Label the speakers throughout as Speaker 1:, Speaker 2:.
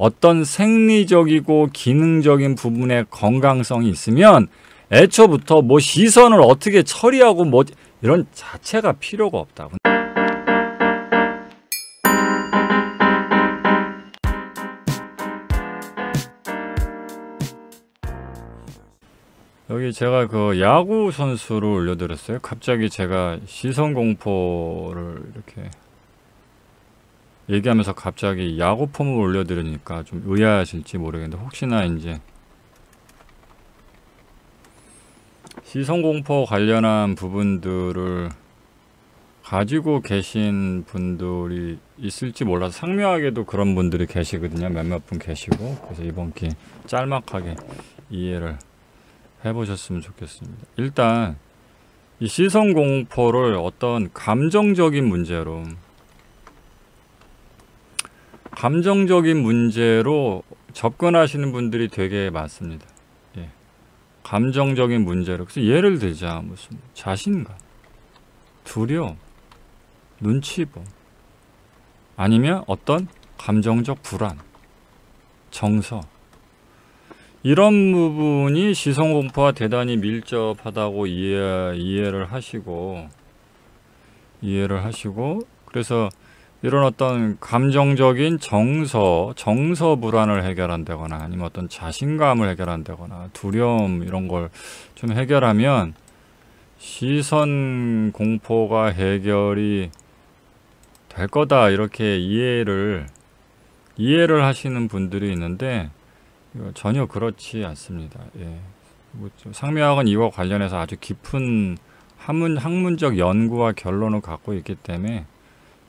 Speaker 1: 어떤 생리적이고 기능적인 부분의 건강성이 있으면 애초부터 뭐 시선을 어떻게 처리하고 뭐 이런 자체가 필요가 없다고. 여기 제가 그 야구 선수를 올려드렸어요. 갑자기 제가 시선 공포를 이렇게 얘기하면서 갑자기 야구 폼을 올려드리니까 좀 의아하실지 모르겠는데, 혹시나 이제 시선 공포 관련한 부분들을 가지고 계신 분들이 있을지 몰라서 상명하게도 그런 분들이 계시거든요. 몇몇 분 계시고, 그래서 이번 기회에 짤막하게 이해를 해보셨으면 좋겠습니다. 일단 이 시선 공포를 어떤 감정적인 문제로 접근하시는 분들이 되게 많습니다. 예. 감정적인 문제로. 그래서 예를 들자, 무슨 자신감, 두려움, 눈치보, 아니면 어떤 감정적 불안, 정서, 이런 부분이 시선공포와 대단히 밀접하다고 이해를 하시고, 그래서 이런 어떤 감정적인 정서 불안을 해결한다거나, 아니면 어떤 자신감을 해결한다거나, 두려움 이런 걸 좀 해결하면 시선 공포가 해결이 될 거다, 이렇게 이해를 하시는 분들이 있는데, 전혀 그렇지 않습니다. 예. 뭐 상명학은 이와 관련해서 아주 깊은 학문적 연구와 결론을 갖고 있기 때문에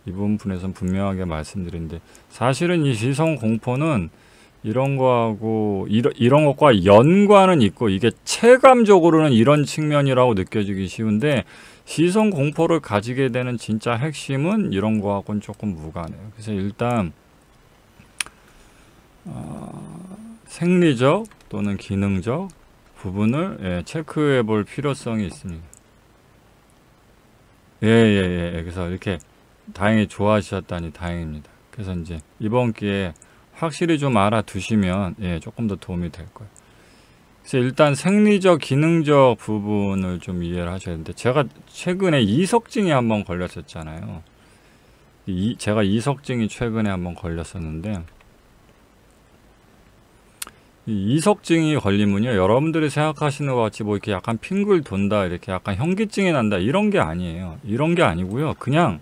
Speaker 1: 이 부분에서는 분명하게 말씀드리는데, 사실은 이 시선 공포는 이런 것과 연관은 있고, 이게 체감적으로는 이런 측면이라고 느껴지기 쉬운데, 시선 공포를 가지게 되는 진짜 핵심은 이런 거하고는 조금 무관해요. 그래서 일단 생리적 또는 기능적 부분을 체크해 볼 필요성이 있습니다. 그래서 이렇게 다행히 좋아하셨다니 다행입니다. 그래서 이제 이번 기회에 확실히 좀 알아두시면 조금 더 도움이 될 거예요. 그래서 일단 생리적, 기능적 부분을 좀 이해를 하셔야 되는데, 제가 최근에 이석증이 한번 걸렸었잖아요. 제가 이석증이 최근에 한번 걸렸었는데, 이 이석증이 걸리면요, 여러분들이 생각하시는 것 같이 뭐 이렇게 약간 핑글 돈다, 이렇게 약간 현기증이 난다, 이런 게 아니에요. 이런 게 아니고요, 그냥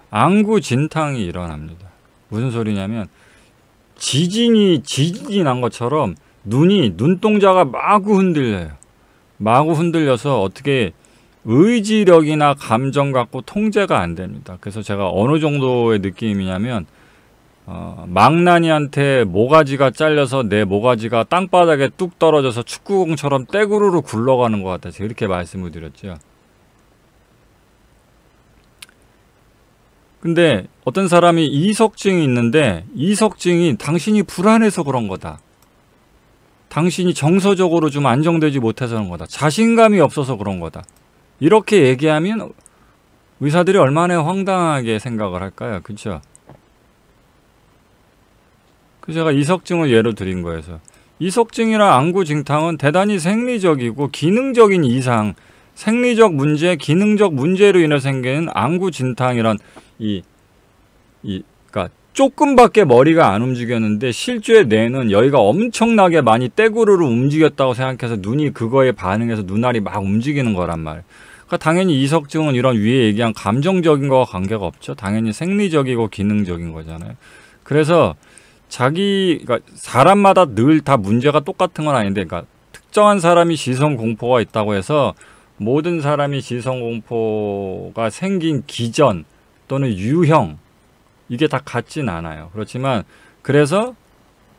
Speaker 1: 안구진탕이 일어납니다. 무슨 소리냐면, 지진이 난 것처럼 눈동자가 마구 흔들려요. 마구 흔들려서 어떻게 의지력이나 감정 갖고 통제가 안 됩니다. 그래서 제가 어느 정도의 느낌이냐면, 망나니한테 모가지가 잘려서 내 모가지가 땅바닥에 뚝 떨어져서 축구공처럼 떼구르르 굴러가는 것 같아서 이렇게 말씀을 드렸죠. 근데 어떤 사람이 이석증이 있는데, 이석증이 당신이 불안해서 그런 거다, 당신이 정서적으로 좀 안정되지 못해서 그런 거다, 자신감이 없어서 그런 거다, 이렇게 얘기하면 의사들이 얼마나 황당하게 생각을 할까요? 그렇죠? 그래서 제가 이석증을 예로 드린 거여서, 이석증이나 안구진탕은 대단히 생리적이고 기능적인 이상, 생리적 문제, 기능적 문제로 인해 생기는 안구진탕이란 그러니까 조금밖에 머리가 안 움직였는데 실제 뇌는 여기가 엄청나게 많이 떼구르르 움직였다고 생각해서 눈이 그거에 반응해서 눈알이 막 움직이는 거란 말이에요. 그러니까 당연히 이석증은 이런 위에 얘기한 감정적인 거와 관계가 없죠. 당연히 생리적이고 기능적인 거잖아요. 그래서 그러니까 사람마다 늘 다 문제가 똑같은 건 아닌데, 그러니까 특정한 사람이 시선 공포가 있다고 해서 모든 사람이 시선 공포가 생긴 기전 또는 유형, 이게 다 같진 않아요. 그렇지만 그래서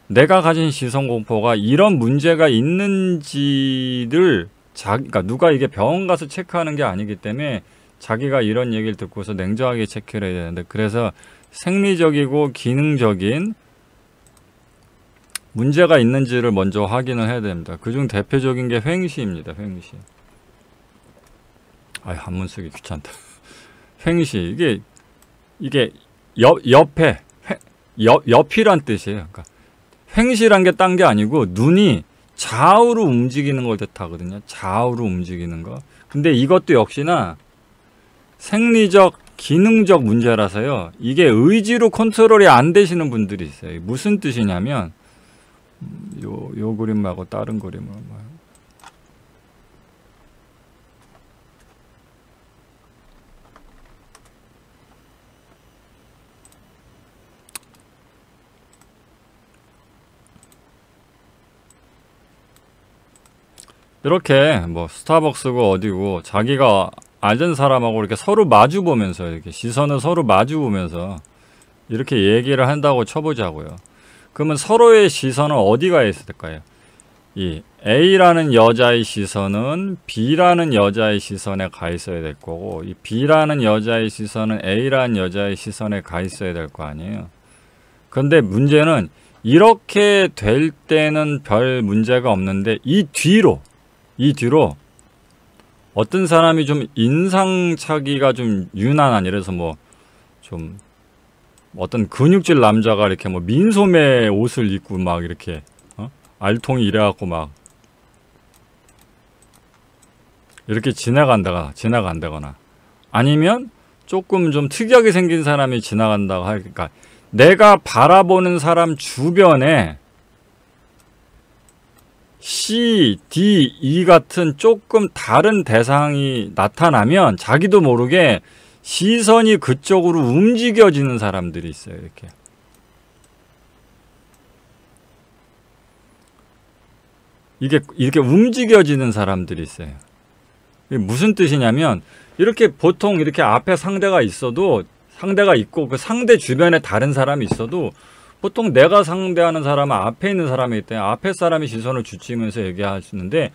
Speaker 1: 내가 가진 시선 공포가 이런 문제가 있는지를 그러니까 누가 이게 병원 가서 체크하는 게 아니기 때문에 자기가 이런 얘기를 듣고서 냉정하게 체크를 해야 되는데, 그래서 생리적이고 기능적인 문제가 있는지를 먼저 확인을 해야 됩니다. 그중 대표적인 게 횡시입니다. 횡시. 한문 쓰기 귀찮다. 횡시. 이게 옆에 옆이란 뜻이에요. 그러니까 횡실한 게 딴 게 아니고 눈이 좌우로 움직이는 걸 뜻하거든요. 좌우로 움직이는 거. 근데 이것도 역시나 생리적, 기능적 문제라서요. 이게 의지로 컨트롤이 안 되시는 분들이 있어요. 무슨 뜻이냐면 요 그림 말고 다른 그림을 이렇게 뭐 스타벅스고 어디고 자기가 알던 사람하고 이렇게 서로 마주 보면서 이렇게 시선을 서로 마주 보면서 이렇게 얘기를 한다고 쳐보자고요. 그러면 서로의 시선은 어디가 있을 까요? 이 A라는 여자의 시선은 B라는 여자의 시선에 가 있어야 될 거고, 이 B라는 여자의 시선은 A라는 여자의 시선에 가 있어야 될 거 아니에요. 그런데 문제는 이렇게 될 때는 별 문제가 없는데 이 뒤로 어떤 사람이 좀 인상차기가 좀 유난한, 예를 뭐 좀 어떤 근육질 남자가 이렇게 뭐 민소매 옷을 입고 막 이렇게 알통이 이래갖고 막 이렇게 지나간다거나 아니면 조금 좀 특이하게 생긴 사람이 지나간다고 하니까 내가 바라보는 사람 주변에 C, D, E 같은 조금 다른 대상이 나타나면 자기도 모르게 시선이 그쪽으로 움직여지는 사람들이 있어요. 이렇게 움직여지는 사람들이 있어요. 이게 무슨 뜻이냐면 이렇게 보통 이렇게 앞에 상대가 있고 그 상대 주변에 다른 사람이 있어도 보통 내가 상대하는 사람은 앞에 있는 사람이기 때문에 앞에 사람이 시선을 주치면서 얘기하시는데,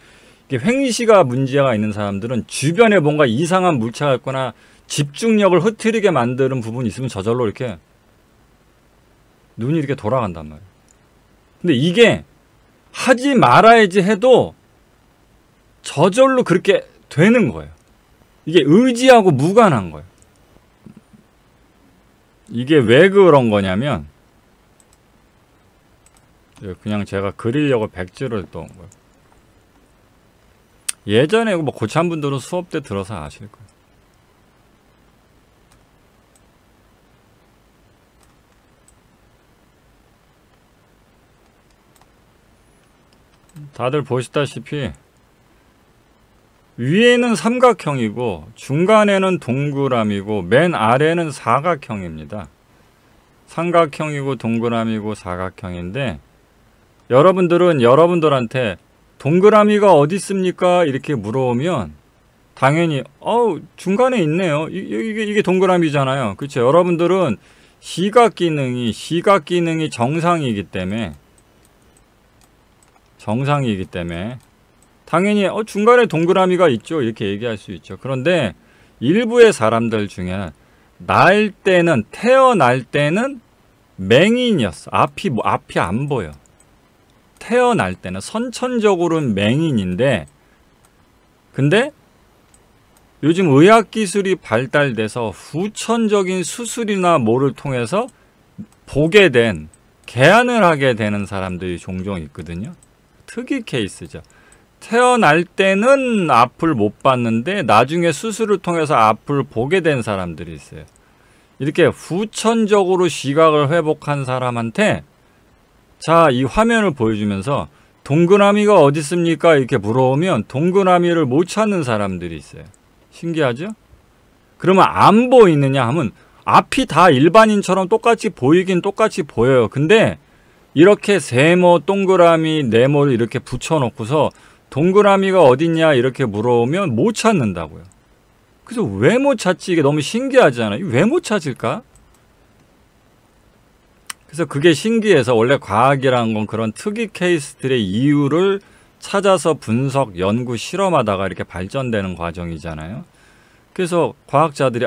Speaker 1: 이게 횡시가 문제가 있는 사람들은 주변에 뭔가 이상한 물체가 있거나 집중력을 흐트리게 만드는 부분이 있으면 저절로 이렇게 눈이 이렇게 돌아간단 말이에요. 근데 이게 하지 말아야지 해도 저절로 그렇게 되는 거예요. 이게 의지하고 무관한 거예요. 이게 왜 그런 거냐면 그냥 제가 그리려고 백지를 떠온 거예요. 예전에 뭐 고참 분들은 수업 때 들어서 아실 거예요. 다들 보시다시피 위에는 삼각형이고 중간에는 동그라미고 맨 아래는 사각형입니다. 삼각형이고 동그라미고 사각형인데, 여러분들은 여러분들한테 동그라미가 어디 있습니까? 이렇게 물어보면 당연히 중간에 있네요. 이게 동그라미잖아요. 그렇죠? 여러분들은 시각 기능이 정상이기 때문에 당연히 중간에 동그라미가 있죠. 이렇게 얘기할 수 있죠. 그런데 일부의 사람들 중에 태어날 때는 맹인이었어. 앞이 안 보여. 태어날 때는 선천적으로는 맹인인데, 근데 요즘 의학기술이 발달돼서 후천적인 수술이나 뭐를 통해서 개안을 하게 되는 사람들이 종종 있거든요. 특이 케이스죠. 태어날 때는 앞을 못 봤는데 나중에 수술을 통해서 앞을 보게 된 사람들이 있어요. 이렇게 후천적으로 시각을 회복한 사람한테 자, 이 화면을 보여주면서 동그라미가 어디 있습니까? 이렇게 물어보면 동그라미를 못 찾는 사람들이 있어요. 신기하죠? 그러면 안 보이느냐 하면 앞이 다 일반인처럼 똑같이 보이긴 똑같이 보여요. 근데 이렇게 세모, 동그라미, 네모를 이렇게 붙여놓고서 동그라미가 어딨냐 이렇게 물어보면 못 찾는다고요. 그래서 왜 못 찾지? 이게 너무 신기하잖아요. 왜 못 찾을까? 그래서 그게 신기해서, 원래 과학이라는 건 그런 특이 케이스들의 이유를 찾아서 분석, 연구, 실험하다가 이렇게 발전되는 과정이잖아요. 그래서 과학자들이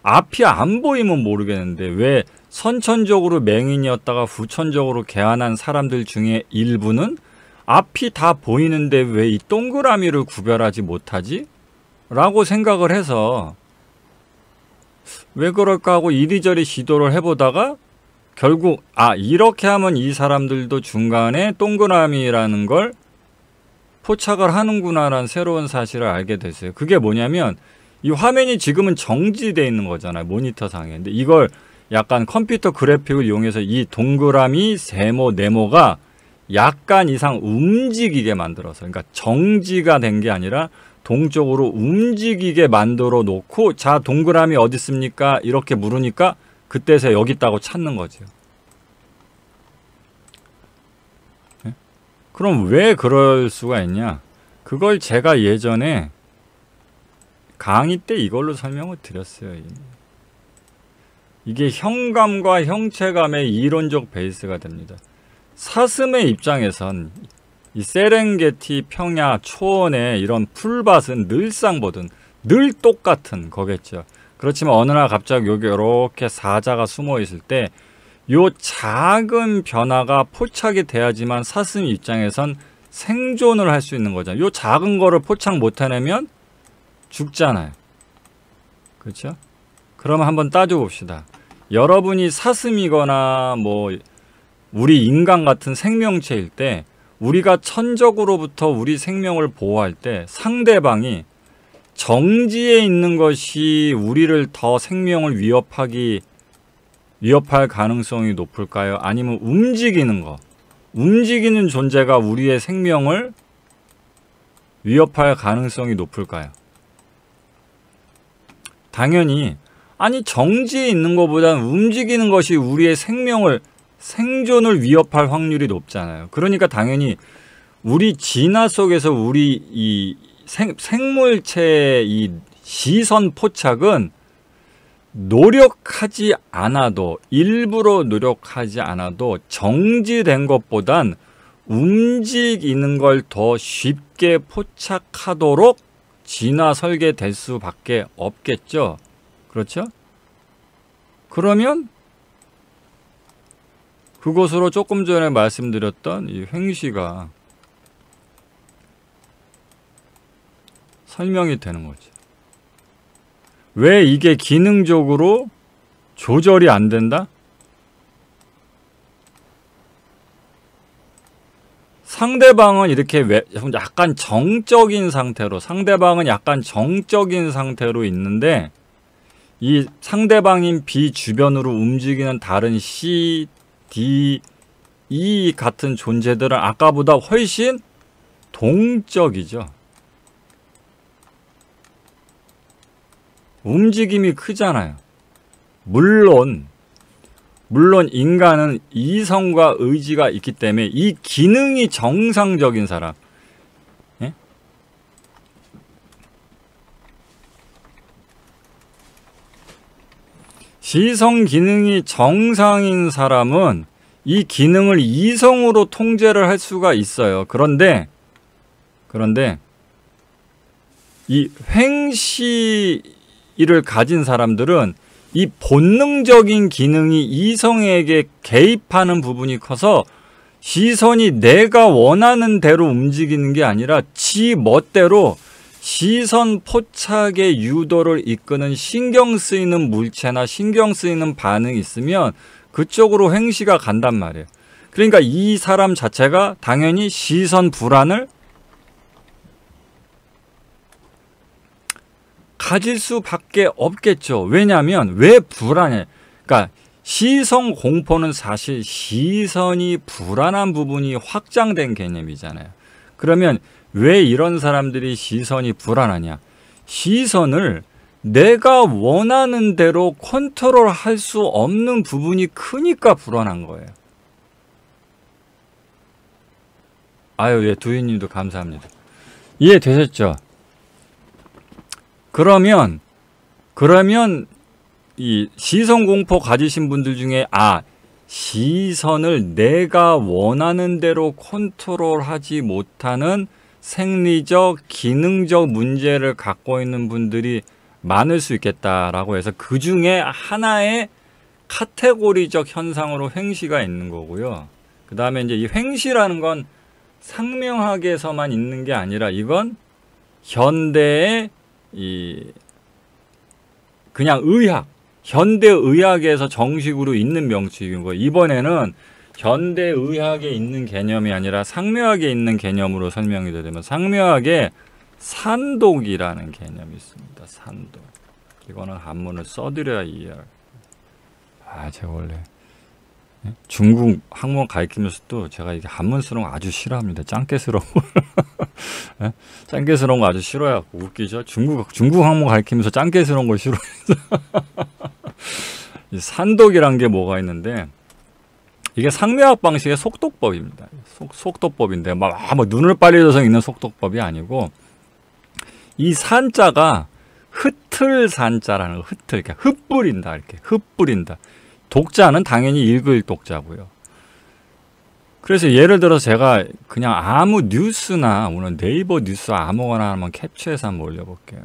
Speaker 1: 앞이 안 보이면 모르겠는데 왜 선천적으로 맹인이었다가 후천적으로 개안한 사람들 중에 일부는 앞이 다 보이는데 왜 이 동그라미를 구별하지 못하지? 라고 생각을 해서 왜 그럴까 하고 이리저리 시도를 해보다가 결국 이렇게 하면 이 사람들도 중간에 동그라미라는 걸 포착을 하는구나라는 새로운 사실을 알게 됐어요. 그게 뭐냐면 이 화면이 지금은 정지되어 있는 거잖아요. 모니터 상에. 근데 이걸 약간 컴퓨터 그래픽을 이용해서 이 동그라미, 세모, 네모가 약간 이상 움직이게 만들어서, 그러니까 정지가 된 게 아니라 동쪽으로 움직이게 만들어 놓고, 자, 동그라미 어디 있습니까? 이렇게 물으니까 그때서 여기 있다고 찾는 거죠. 네? 그럼 왜 그럴 수가 있냐? 그걸 제가 예전에 강의 때 이걸로 설명을 드렸어요. 이게 형감과 형체감의 이론적 베이스가 됩니다. 사슴의 입장에선 이 세렝게티, 평야, 초원의 이런 풀밭은 늘상 보든 늘 똑같은 거겠죠. 그렇지만 어느 날 갑자기 여기 이렇게 사자가 숨어 있을 때 요 작은 변화가 포착이 돼야지만 사슴 입장에선 생존을 할 수 있는 거잖아요. 요 작은 거를 포착 못 해내면 죽잖아요. 그렇죠? 그러면 한번 따져봅시다. 여러분이 사슴이거나 뭐 우리 인간 같은 생명체일 때, 우리가 천적으로부터 우리 생명을 보호할 때 상대방이 정지에 있는 것이 우리를 더 생명을 위협할 가능성이 높을까요? 아니면 움직이는 거, 움직이는 존재가 우리의 생명을 위협할 가능성이 높을까요? 당연히 정지에 있는 것보다는 움직이는 것이 우리의 생존을 위협할 확률이 높잖아요. 그러니까 당연히 우리 진화 속에서 우리 이 생물체의 이 시선 포착은 노력하지 않아도, 일부러 노력하지 않아도 정지된 것보단 움직이는 걸 더 쉽게 포착하도록 진화 설계될 수밖에 없겠죠. 그렇죠? 그러면 그것으로 조금 전에 말씀드렸던 이 횡시가 설명이 되는 거죠. 왜 이게 기능적으로 조절이 안 된다? 상대방은 이렇게 약간 정적인 상태로, 상대방은 약간 정적인 상태로 있는데 이 상대방인 B 주변으로 움직이는 다른 C, D, E 같은 존재들은 아까보다 훨씬 동적이죠. 움직임이 크잖아요. 물론 인간은 이성과 의지가 있기 때문에 이 기능이 정상적인 사람, 예? 시성 기능이 정상인 사람은 이 기능을 이성으로 통제를 할 수가 있어요. 그런데 이 횡시를 가진 사람들은 이 본능적인 기능이 이성에게 개입하는 부분이 커서 시선이 내가 원하는 대로 움직이는 게 아니라 지 멋대로 시선 포착의 유도를 이끄는 신경 쓰이는 물체나 신경 쓰이는 반응이 있으면 그쪽으로 횡시가 간단 말이에요. 그러니까 이 사람 자체가 당연히 시선 불안을 가질 수밖에 없겠죠. 왜냐하면 왜 불안해? 그러니까 시선 공포는 사실 시선이 불안한 부분이 확장된 개념이잖아요. 그러면 왜 이런 사람들이 시선이 불안하냐? 시선을 내가 원하는 대로 컨트롤할 수 없는 부분이 크니까 불안한 거예요. 아유, 예, 두희님도 감사합니다. 이해되셨죠? 그러면 이 시선 공포 가지신 분들 중에 시선을 내가 원하는 대로 컨트롤하지 못하는 생리적, 기능적 문제를 갖고 있는 분들이 많을 수 있겠다라고 해서 그 중에 하나의 카테고리적 현상으로 횡시가 있는 거고요. 그 다음에 이제 이 횡시라는 건 상명학에서만 있는 게 아니라 이건 현대의 그냥 의학, 현대의학에서 정식으로 있는 명칭인 거예요. 이번에는 현대의학에 있는 개념이 아니라 상묘학에 있는 개념으로 설명이 되면 상묘학에 산독이라는 개념이 있습니다. 산독. 이거는 한문을 써드려야 이해할. 제가 원래 중국 학문 가르치면서도 제가 이게 한문스러운 거 아주 싫어합니다. 짱깨스러운 거. 짱깨스러운 거 아주 싫어해요. 웃기죠? 중국 학문 가르치면서 짱깨스러운 걸 싫어해서. 이 산독이란 게 뭐가 있는데, 이게 상묘학 방식의 속독법입니다. 속독법인데, 막 눈을 빨리져서 읽는 속독법이 아니고, 이 산자가 흩틀산자라는 거, 흩틀, 그러니까 흩뿌린다, 이렇게 흩뿌린다. 독자는 당연히 읽을 독자고요. 그래서 예를 들어서 제가 그냥 아무 뉴스나 오늘 네이버 뉴스 아무거나 한번 캡처해서 한번 올려볼게요.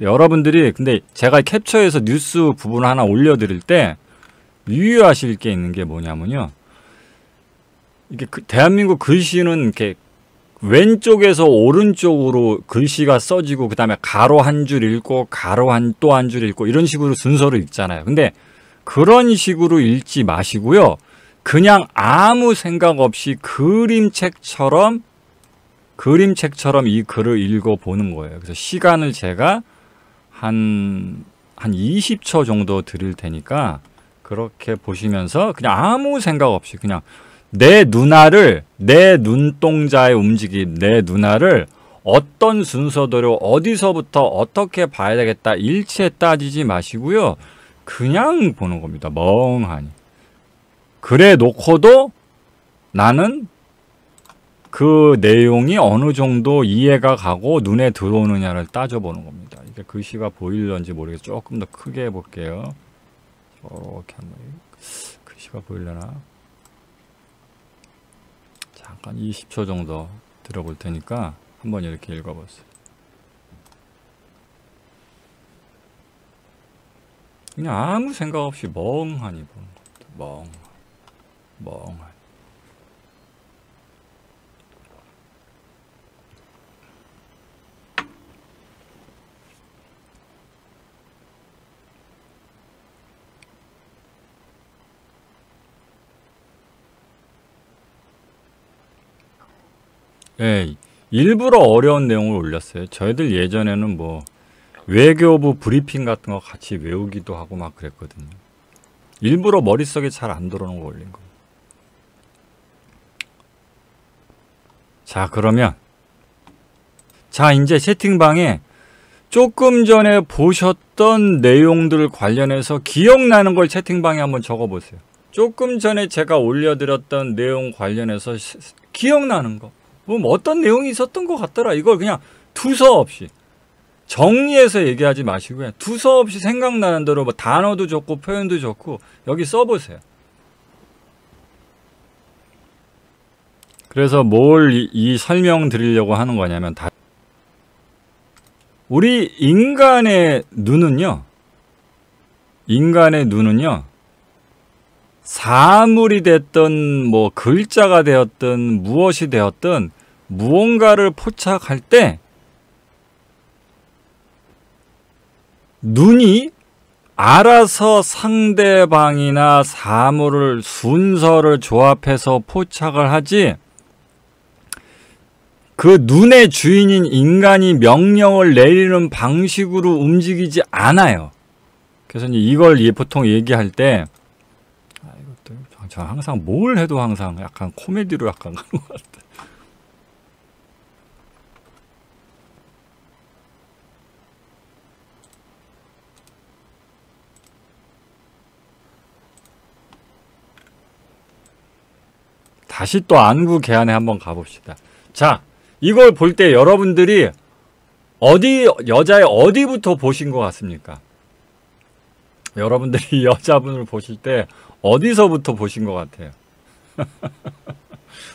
Speaker 1: 여러분들이 근데 제가 캡처해서 뉴스 부분을 하나 올려드릴 때 유의하실 게 있는 게 뭐냐면요. 이게 대한민국 글씨는 이렇게 왼쪽에서 오른쪽으로 글씨가 써지고 그 다음에 가로 한 줄 읽고 가로 또 한 줄 읽고 이런 식으로 순서로 읽잖아요. 근데 그런 식으로 읽지 마시고요. 그냥 아무 생각 없이 그림책처럼 이 글을 읽어보는 거예요. 그래서 시간을 제가 한 20초 정도 드릴 테니까 그렇게 보시면서 그냥 아무 생각 없이 그냥 내 눈동자의 움직임, 내 눈알을 어떤 순서대로 어디서부터 어떻게 봐야 되겠다 일체 따지지 마시고요. 그냥 보는 겁니다. 멍하니. 그래 놓고도 나는 그 내용이 어느 정도 이해가 가고 눈에 들어오느냐를 따져보는 겁니다. 이게 글씨가 보일런지 모르겠어요. 조금 더 크게 해볼게요. 이렇게 한번 글씨가 보이려나? 잠깐 20초 정도 들어볼 테니까 한번 이렇게 읽어보세요. 그냥 아무 생각 없이 멍하니 보는 겁니다. 멍하니. 예, 일부러 어려운 내용을 올렸어요. 저희들 예전에는 뭐 외교부 브리핑 같은 거 같이 외우기도 하고 막 그랬거든요. 일부러 머릿속에 잘 안 들어오는 거 올린 거예요. 자, 그러면 이제 채팅방에 조금 전에 보셨던 내용들 관련해서 기억나는 걸 채팅방에 한번 적어보세요. 조금 전에 제가 올려드렸던 내용 관련해서 기억나는 거. 뭐 어떤 내용이 있었던 것 같더라. 이걸 그냥 두서없이 정리해서 얘기하지 마시고 그냥 두서없이 생각나는 대로 뭐 단어도 좋고 표현도 좋고 여기 써보세요. 그래서 뭘 이 설명 드리려고 하는 거냐면 우리 인간의 눈은요. 사물이 됐든 뭐 글자가 되었든 무엇이 되었든 무언가를 포착할 때 눈이 알아서 상대방이나 사물을 순서를 조합해서 포착을 하지 그 눈의 주인인 인간이 명령을 내리는 방식으로 움직이지 않아요. 그래서 이걸 보통 얘기할 때 저 항상 뭘 해도 항상 약간 코미디로 약간 가는 것 같아. 다시 또 안구 개안에 한번 가봅시다. 자, 이걸 볼 때 여러분들이 여자의 어디부터 보신 것 같습니까? 여러분들이 여자분을 보실 때 어디서부터 보신 것 같아요?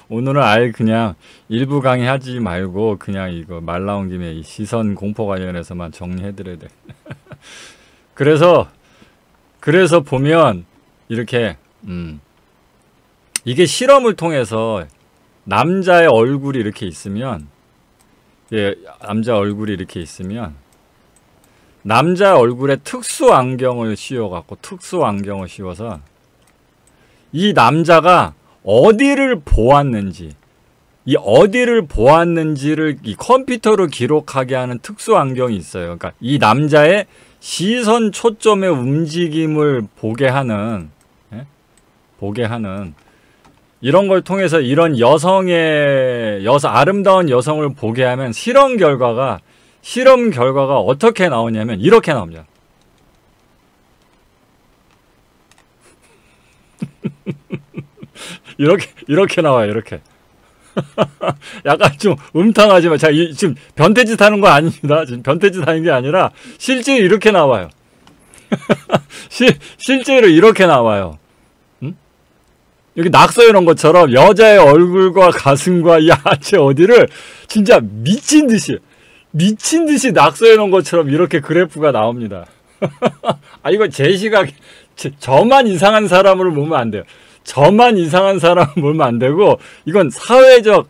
Speaker 1: 오늘은 아예 그냥 일부 강의 하지 말고 그냥 이거 말 나온 김에 이 시선 공포 관련해서만 정리해드려야 돼. 그래서 보면 이렇게 이게 실험을 통해서 남자의 얼굴이 이렇게 있으면 남자 얼굴에 특수 안경을 씌워갖고 특수 안경을 씌워서 이 남자가 어디를 보았는지 이 어디를 보았는지를 이 컴퓨터로 기록하게 하는 특수 안경이 있어요. 그러니까 이 남자의 시선 초점의 움직임을 보게 하는 이런 걸 통해서 이런 아름다운 여성을 보게 하면 실험 결과가 어떻게 나오냐면 이렇게 나옵니다. 이렇게 나와요. 이렇게. 약간 좀 음탕하지만 자, 지금 변태짓 하는 거 아닙니다. 지금 변태짓 하는 게 아니라 실제로 이렇게 나와요. 실제로 이렇게 나와요. 여기 낙서해 놓은 것처럼 여자의 얼굴과 가슴과 이 하체 어디를 진짜 미친 듯이 낙서해 놓은 것처럼 이렇게 그래프가 나옵니다. 아, 이거 제 시각, 저만 이상한 사람을 보면 안 돼요. 저만 이상한 사람을 보면 안 되고, 이건 사회적,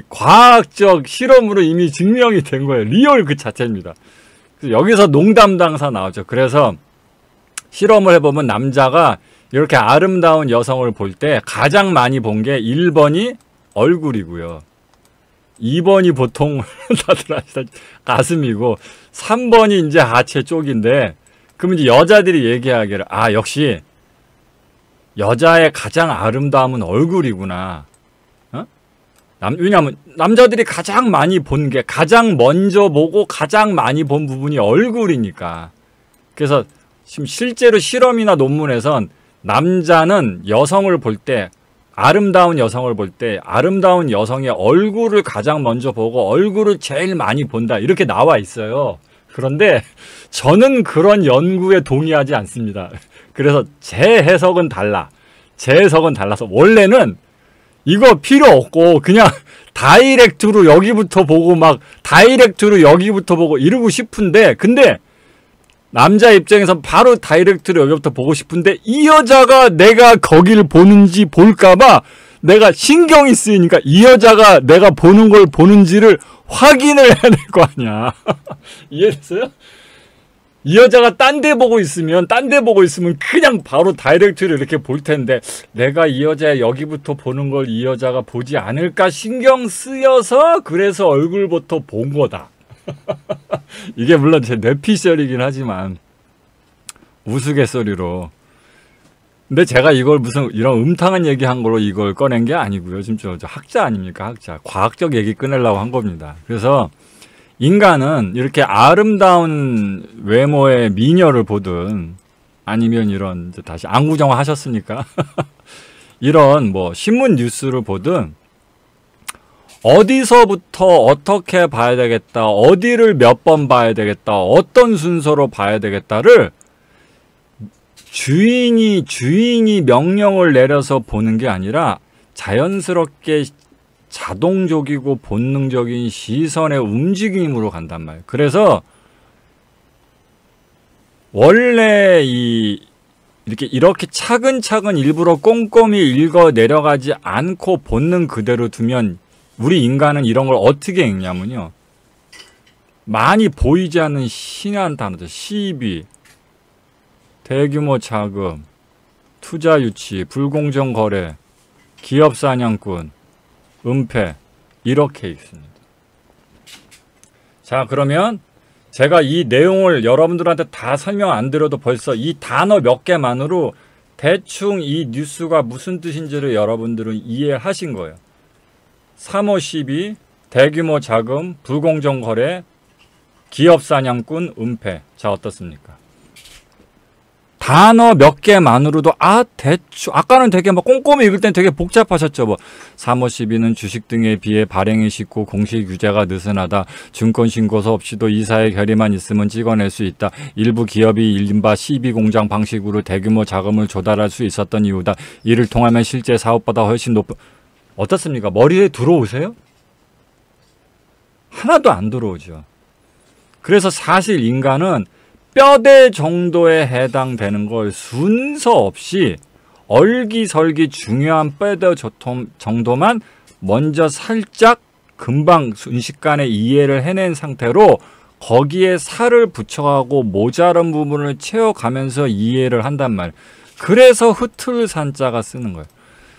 Speaker 1: 과학적 실험으로 이미 증명이 된 거예요. 리얼 그 자체입니다. 그래서 여기서 농담당사 나오죠. 그래서 실험을 해보면 남자가 이렇게 아름다운 여성을 볼 때 가장 많이 본 게 1번이 얼굴이고요. 2번이 보통 다들 아시다 가슴이고 3번이 이제 하체 쪽인데, 그럼 이제 여자들이 얘기하기를 역시 여자의 가장 아름다움은 얼굴이구나. 왜냐하면 남자들이 가장 많이 본 게 가장 먼저 보고 가장 많이 본 부분이 얼굴이니까. 그래서 지금 실제로 실험이나 논문에선 남자는 여성을 볼 때 아름다운 여성을 볼 때 아름다운 여성의 얼굴을 가장 먼저 보고 얼굴을 제일 많이 본다 이렇게 나와 있어요. 그런데 저는 그런 연구에 동의하지 않습니다. 그래서 제 해석은 달라서 원래는 이거 필요 없고 그냥 다이렉트로 여기부터 보고 이러고 싶은데, 근데 남자 입장에선 바로 다이렉트로 여기부터 보고 싶은데 이 여자가 내가 거기를 보는지 볼까봐 내가 신경이 쓰이니까 이 여자가 내가 보는 걸 보는지를 확인을 해야 될 거 아니야. 이해됐어요? 이 여자가 딴 데 보고 있으면 그냥 바로 다이렉트로 이렇게 볼 텐데 내가 이 여자 여기부터 보는 걸 이 여자가 보지 않을까 신경 쓰여서 그래서 얼굴부터 본 거다. 이게 물론 제 뇌피셜이긴 하지만 우스갯소리로. 근데 제가 이걸 무슨 이런 음탕한 얘기한 걸로 이걸 꺼낸 게 아니고요. 지금 저 학자 아닙니까? 학자. 과학적 얘기 꺼내려고 한 겁니다. 그래서 인간은 이렇게 아름다운 외모의 미녀를 보든 아니면 이런 다시 안구정화 하셨으니까 이런 뭐 신문 뉴스를 보든 어디서부터 어떻게 봐야 되겠다, 어디를 몇 번 봐야 되겠다, 어떤 순서로 봐야 되겠다를 주인이 명령을 내려서 보는 게 아니라 자연스럽게 자동적이고 본능적인 시선의 움직임으로 간단 말이에요. 그래서 원래 이렇게 차근차근 일부러 꼼꼼히 읽어 내려가지 않고 본능 그대로 두면 우리 인간은 이런 걸 어떻게 읽냐면요. 많이 보이지 않는 신한 단어들, 시비, 대규모 자금, 투자 유치, 불공정 거래, 기업 사냥꾼, 은폐, 이렇게 읽습니다. 자, 그러면 제가 이 내용을 여러분들한테 다 설명 안 드려도 벌써 이 단어 몇 개만으로 대충 이 뉴스가 무슨 뜻인지를 여러분들은 이해하신 거예요. 3호 시비, 대규모 자금, 불공정 거래, 기업 사냥꾼, 은폐. 자, 어떻습니까? 단어 몇 개만으로도 대충 아까는 되게 막 꼼꼼히 읽을 땐 되게 복잡하셨죠. 뭐 3호 시비는 주식 등에 비해 발행이 쉽고 공시 규제가 느슨하다. 증권신고서 없이도 이사의 결의만 있으면 찍어낼 수 있다. 일부 기업이 이른바 시비 공장 방식으로 대규모 자금을 조달할 수 있었던 이유다. 이를 통하면 실제 사업보다 훨씬 높은. 어떻습니까? 머리에 들어오세요? 하나도 안 들어오죠. 그래서 사실 인간은 뼈대 정도에 해당되는 걸 순서 없이 얼기설기 중요한 뼈대 정도만 먼저 살짝 금방 순식간에 이해를 해낸 상태로 거기에 살을 붙여가고 모자란 부분을 채워가면서 이해를 한단 말. 그래서 흐틀산자가 쓰는 거예요.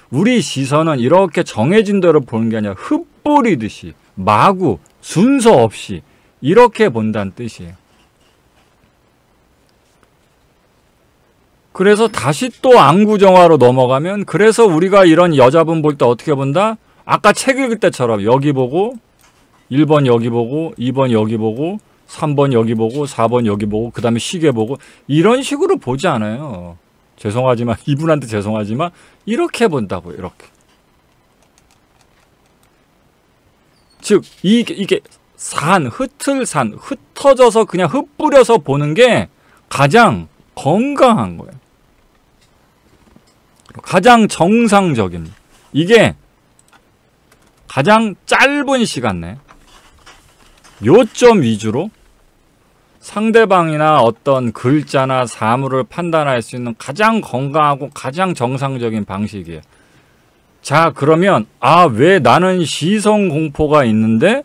Speaker 1: 우리 시선은 이렇게 정해진 대로 보는 게 아니라 흩뿌리듯이 마구 순서 없이 이렇게 본다는 뜻이에요. 그래서 다시 또 안구정화로 넘어가면, 그래서 우리가 이런 여자분 볼 때 어떻게 본다? 아까 책 읽을 때처럼 여기 보고 1번 여기 보고 2번 여기 보고 3번 여기 보고 4번 여기 보고 그 다음에 시계 보고 이런 식으로 보지 않아요. 죄송하지만, 이분한테 죄송하지만 이렇게 본다고요. 이렇게. 즉 이게 흩어져서 그냥 흩뿌려서 보는 게 가장 건강한 거예요. 가장 정상적입니다. 이게 가장 짧은 시간 내에 요점 위주로 상대방이나 어떤 글자나 사물을 판단할 수 있는 가장 건강하고 가장 정상적인 방식이에요. 자, 그러면 왜 나는 시선 공포가 있는데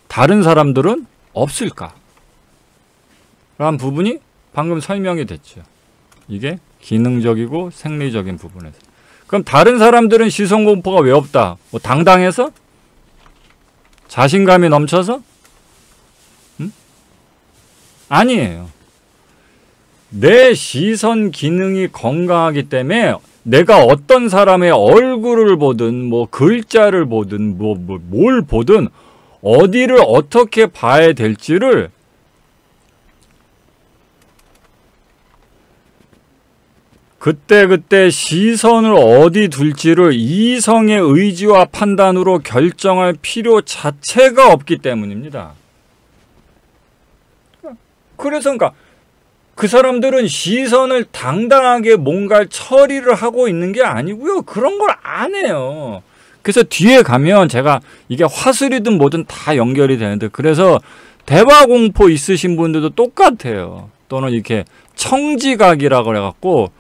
Speaker 1: 다른 사람들은 없을까? 라는 부분이 방금 설명이 됐죠. 이게 기능적이고 생리적인 부분에서. 그럼 다른 사람들은 시선 공포가 왜 없다? 뭐 당당해서? 자신감이 넘쳐서? 아니에요. 내 시선 기능이 건강하기 때문에 내가 어떤 사람의 얼굴을 보든 뭐 글자를 보든 뭘 보든 어디를 어떻게 봐야 될지를 그때 시선을 어디 둘지를 이성의 의지와 판단으로 결정할 필요 자체가 없기 때문입니다. 그래서 그러니까 그 사람들은 시선을 당당하게 뭔가 처리를 하고 있는 게 아니고요. 그런 걸 안 해요. 그래서 뒤에 가면 제가 이게 화술이든 뭐든 다 연결이 되는데, 그래서 대화공포 있으신 분들도 똑같아요. 또는 이렇게 청지각이라고 해갖고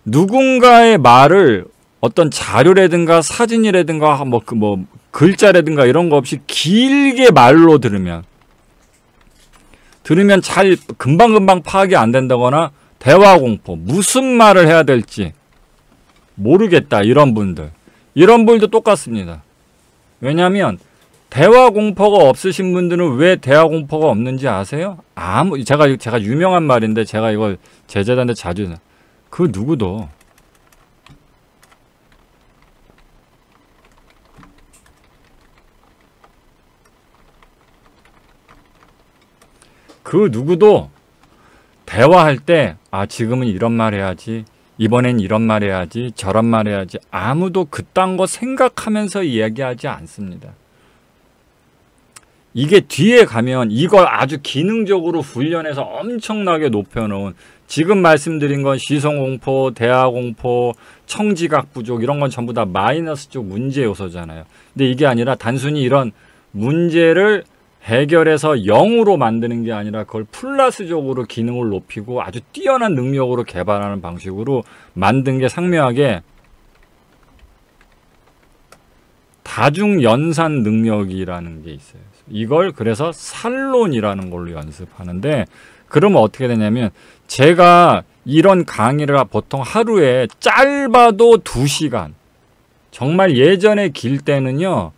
Speaker 1: 누군가의 말을 어떤 자료라든가 사진이라든가 뭐 글자라든가 이런 거 없이 길게 말로 들으면 잘 금방금방 파악이 안 된다거나 대화공포, 무슨 말을 해야 될지 모르겠다, 이런 분들도 똑같습니다. 왜냐하면 대화공포가 없으신 분들은 왜 대화공포가 없는지 아세요? 제가 유명한 말인데 제가 이걸 제자들한테 자주, 그 누구도 대화할 때 지금은 이런 말 해야지, 이번엔 이런 말 해야지, 저런 말 해야지, 아무도 그딴 거 생각하면서 이야기하지 않습니다. 이게 뒤에 가면 이걸 아주 기능적으로 훈련해서 엄청나게 높여놓은, 지금 말씀드린 건 시선공포, 대화공포, 청지각 부족 이런 건 전부 다 마이너스 쪽 문제 요소잖아요. 근데 이게 아니라 단순히 이런 문제를 해결해서 0으로 만드는 게 아니라 그걸 플러스적으로 기능을 높이고 아주 뛰어난 능력으로 개발하는 방식으로 만든 게 상명하게 다중연산 능력이라는 게 있어요. 이걸 그래서 살론이라는 걸로 연습하는데, 그러면 어떻게 되냐면 제가 이런 강의를 보통 하루에 짧아도 2시간, 정말 예전에 길 때는요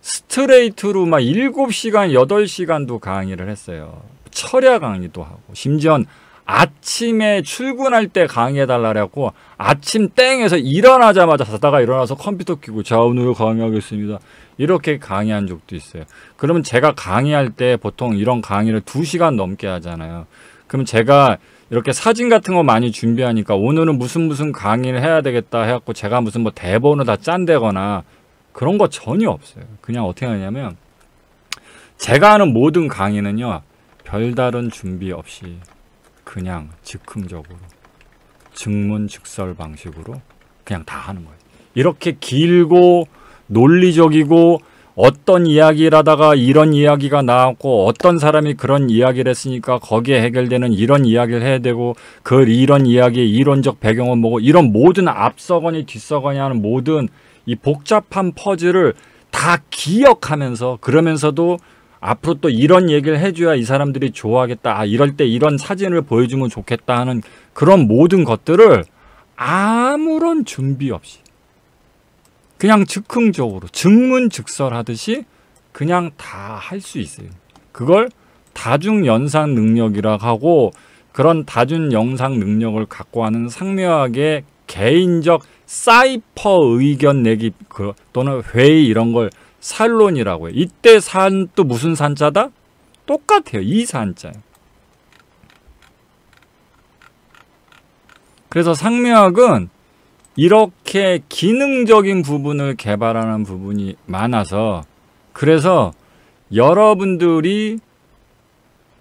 Speaker 1: 스트레이트로 막 7시간, 8시간도 강의를 했어요. 철야 강의도 하고, 심지어 아침에 출근할 때 강의해달라고 아침 땡에서 일어나자마자 자다가 일어나서 컴퓨터 켜고 자, 오늘 강의하겠습니다, 이렇게 강의한 적도 있어요. 그러면 제가 강의할 때 보통 이런 강의를 2시간 넘게 하잖아요. 그럼 제가 이렇게 사진 같은 거 많이 준비하니까 오늘은 무슨 강의를 해야 되겠다 해갖고 제가 무슨 뭐 대본을 다 짠대거나 그런 거 전혀 없어요. 그냥 어떻게 하냐면 제가 하는 모든 강의는요 별다른 준비 없이 그냥 즉흥적으로 즉문즉설 방식으로 그냥 다 하는 거예요. 이렇게 길고 논리적이고 어떤 이야기를 하다가 이런 이야기가 나왔고 어떤 사람이 그런 이야기를 했으니까 거기에 해결되는 이런 이야기를 해야 되고 그 이런 이야기의 이론적 배경은 뭐고, 이런 모든 앞서거니 뒤서거니 하는 모든 이 복잡한 퍼즐을 다 기억하면서, 그러면서도 앞으로 또 이런 얘기를 해줘야 이 사람들이 좋아하겠다. 아, 이럴 때 이런 사진을 보여주면 좋겠다 하는 그런 모든 것들을 아무런 준비 없이 그냥 즉흥적으로 즉문즉설하듯이 그냥 다 할 수 있어요. 그걸 다중연상 능력이라고 하고, 그런 다중연상 능력을 갖고 하는 상묘하게 개인적 사이퍼 의견 내기 또는 회의 이런 걸 산론이라고 해요. 이때 산 또 무슨 산자다? 똑같아요. 이 산자예요. 그래서 상묘학은 이렇게 기능적인 부분을 개발하는 부분이 많아서, 그래서 여러분들이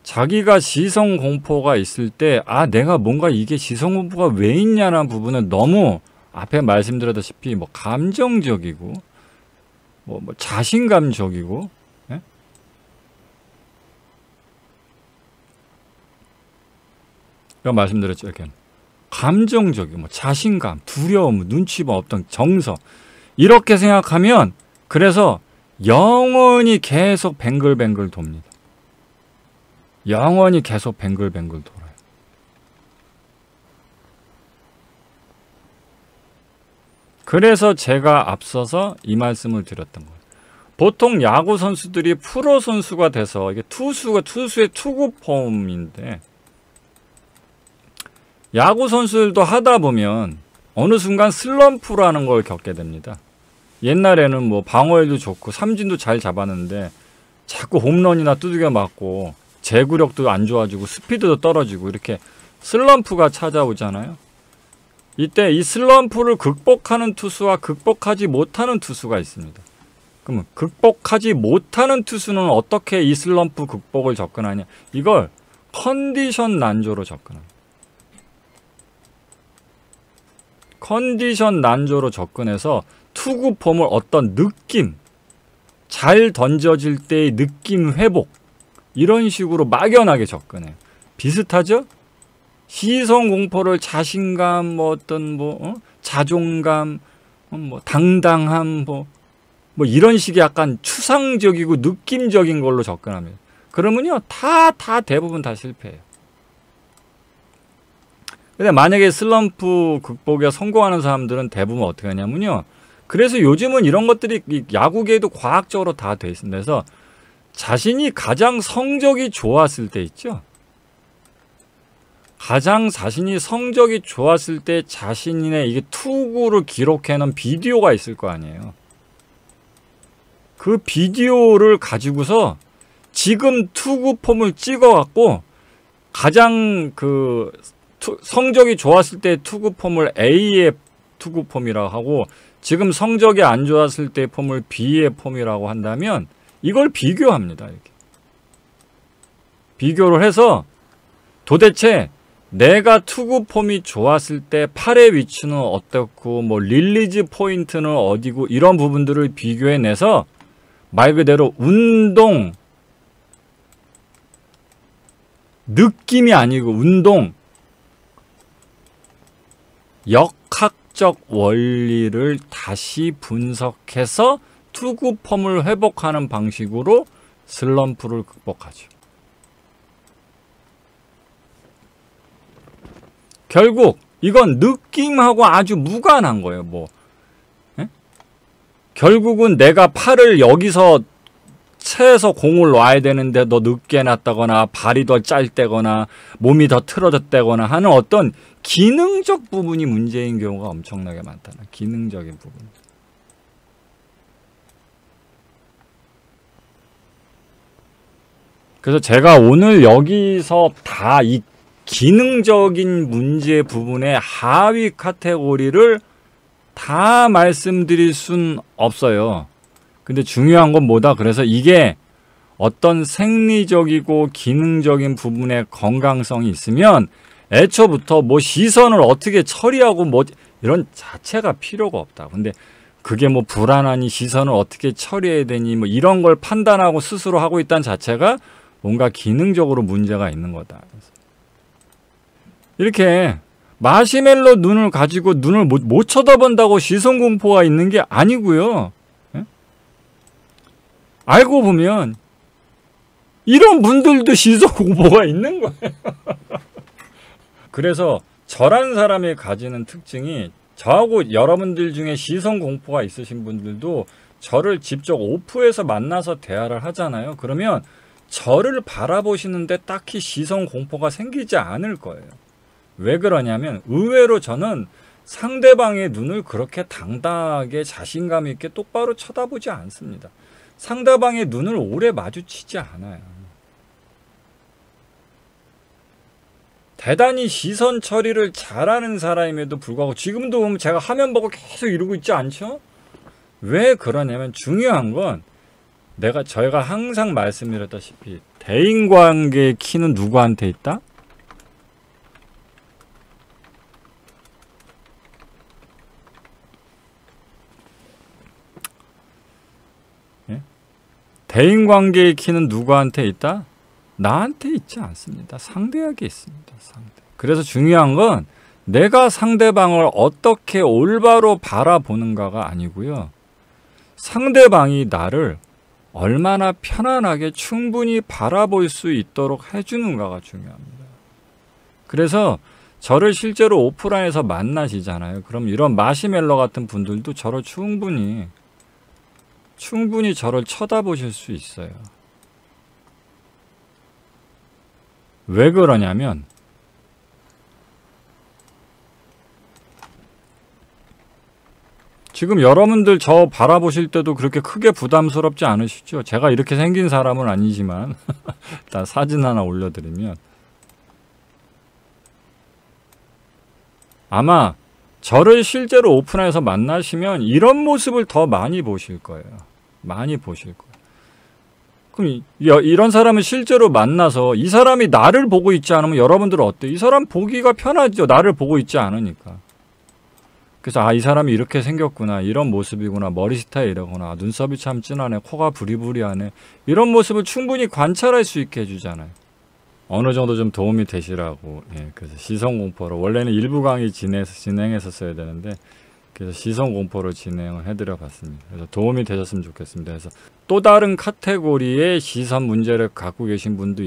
Speaker 1: 자기가 시선공포가 있을 때, 아, 내가 뭔가 이게 시선공포가 왜 있냐는 부분은 너무 앞에 말씀드렸다시피 뭐 감정적이고 뭐 자신감적이고, 예? 이런 말씀드렸죠. 이렇게 감정적이고 뭐 자신감, 두려움, 눈치가 없던 정서, 이렇게 생각하면 그래서 영원히 계속 뱅글뱅글 돕니다. 영원히 계속 뱅글뱅글 돌아요. 그래서 제가 앞서서 이 말씀을 드렸던 거예요. 보통 야구 선수들이 프로 선수가 돼서, 이게 투수의 투구 폼인데, 야구 선수들도 하다 보면 어느 순간 슬럼프라는 걸 겪게 됩니다. 옛날에는 뭐 방어에도 좋고 삼진도 잘 잡았는데 자꾸 홈런이나 두들겨 맞고 제구력도 안 좋아지고 스피드도 떨어지고 이렇게 슬럼프가 찾아오잖아요. 이때 이 슬럼프를 극복하는 투수와 극복하지 못하는 투수가 있습니다. 그러면 극복하지 못하는 투수는 어떻게 이 슬럼프 극복을 접근하냐? 이걸 컨디션 난조로 접근합니다. 컨디션 난조로 접근해서 투구 폼을 어떤 느낌, 잘 던져질 때의 느낌 회복, 이런 식으로 막연하게 접근해요. 비슷하죠? 시선 공포를 자신감, 뭐 어떤 자존감, 뭐 당당함, 뭐 이런 식의 약간 추상적이고 느낌적인 걸로 접근합니다. 그러면요, 다 대부분 다 실패해요. 근데 만약에 슬럼프 극복에 성공하는 사람들은 대부분 어떻게 하냐면요, 그래서 요즘은 이런 것들이 야구계에도 과학적으로 다 돼 있습니다. 그래서 자신이 가장 성적이 좋았을 때 있죠. 가장 자신이 성적이 좋았을 때 자신의 이게 투구를 기록해놓은 비디오가 있을 거 아니에요. 그 비디오를 가지고서 지금 투구 폼을 찍어갖고 가장 성적이 좋았을 때 투구 폼을 A의 투구 폼이라고 하고, 지금 성적이 안 좋았을 때 폼을 B의 폼이라고 한다면 이걸 비교합니다. 이렇게 비교를 해서 도대체 내가 투구 폼이 좋았을 때 팔의 위치는 어떻고 뭐 릴리즈 포인트는 어디고, 이런 부분들을 비교해내서 말 그대로 운동 느낌이 아니고 운동 역학적 원리를 다시 분석해서 투구 폼을 회복하는 방식으로 슬럼프를 극복하죠. 결국 이건 느낌하고 아주 무관한 거예요. 결국은 내가 팔을 여기서 채에서 공을 놔야 되는데 너 늦게 놨다거나 발이 더 짧다거나 몸이 더 틀어졌다거나 하는 어떤 기능적 부분이 문제인 경우가 엄청나게 많다는, 기능적인 부분. 그래서 제가 오늘 여기서 다 이 기능적인 문제 부분의 하위 카테고리를 다 말씀드릴 순 없어요. 근데 중요한 건 뭐다? 그래서 이게 어떤 생리적이고 기능적인 부분의 건강성이 있으면 애초부터 뭐 시선을 어떻게 처리하고 뭐 이런 자체가 필요가 없다. 근데 그게 뭐 불안하니 시선을 어떻게 처리해야 되니 뭐 이런 걸 판단하고 스스로 하고 있다는 자체가 뭔가 기능적으로 문제가 있는 거다. 이렇게 마시멜로 눈을 가지고 눈을 못 쳐다본다고 시선 공포가 있는 게 아니고요. 알고 보면 이런 분들도 시선 공포가 있는 거예요. 그래서 저란 사람이 가지는 특징이, 저하고 여러분들 중에 시선 공포가 있으신 분들도 저를 직접 오프에서 만나서 대화를 하잖아요. 그러면 저를 바라보시는데 딱히 시선 공포가 생기지 않을 거예요. 왜 그러냐면 의외로 저는 상대방의 눈을 그렇게 당당하게 자신감 있게 똑바로 쳐다보지 않습니다. 상대방의 눈을 오래 마주치지 않아요. 대단히 시선 처리를 잘하는 사람임에도 불구하고 지금도 보면 제가 화면 보고 계속 이러고 있지 않죠? 왜 그러냐면 중요한 건 저희가 항상 말씀드렸다시피 대인관계의 키는 누구한테 있다? 예? 대인관계의 키는 누구한테 있다? 나한테 있지 않습니다. 상대에게 있습니다. 상대. 그래서 중요한 건 내가 상대방을 어떻게 올바로 바라보는가가 아니고요. 상대방이 나를 얼마나 편안하게 충분히 바라볼 수 있도록 해주는가가 중요합니다. 그래서 저를 실제로 오프라인에서 만나시잖아요. 그럼 이런 마시멜로 같은 분들도 저를 충분히 저를 쳐다보실 수 있어요. 왜 그러냐면 지금 여러분들 저 바라보실 때도 그렇게 크게 부담스럽지 않으시죠? 제가 이렇게 생긴 사람은 아니지만 일단 사진 하나 올려드리면 아마 저를 실제로 오픈해서 만나시면 이런 모습을 더 많이 보실 거예요. 많이 보실 거예요. 그럼 이런 사람을 실제로 만나서 이 사람이 나를 보고 있지 않으면 여러분들은 어때요? 이 사람 보기가 편하죠. 나를 보고 있지 않으니까. 그래서 이 사람이 이렇게 생겼구나, 이런 모습이구나, 머리 스타일 이러구나, 눈썹이 참 진하네, 코가 부리부리하네, 이런 모습을 충분히 관찰할 수 있게 해주잖아요. 어느 정도 좀 도움이 되시라고. 그래서 시선공포로 원래는 일부 강의 진행했었어야 되는데 그래서 시선공포로 진행을 해드려 봤습니다. 그래서 도움이 되셨으면 좋겠습니다. 그래서 또 다른 카테고리의 시선 문제를 갖고 계신 분도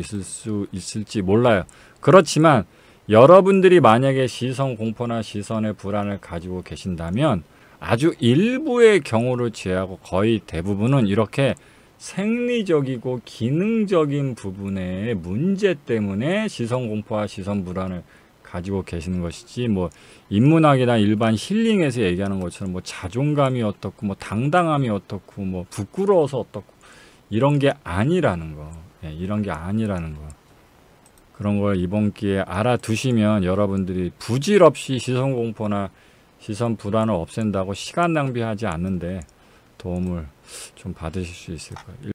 Speaker 1: 있을지 몰라요. 그렇지만 여러분들이 만약에 시선 공포나 시선의 불안을 가지고 계신다면 아주 일부의 경우를 제외하고 거의 대부분은 이렇게 생리적이고 기능적인 부분의 문제 때문에 시선 공포와 시선 불안을 가지고 계시는 것이지, 뭐 인문학이나 일반 힐링에서 얘기하는 것처럼 뭐 자존감이 어떻고 뭐 당당함이 어떻고 뭐 부끄러워서 어떻고 이런 게 아니라는 거. 이런 게 아니라는 거. 그런 걸 이번 기회에 알아두시면 여러분들이 부질없이 시선 공포나 시선 불안을 없앤다고 시간 낭비하지 않는데 도움을 좀 받으실 수 있을 거예요.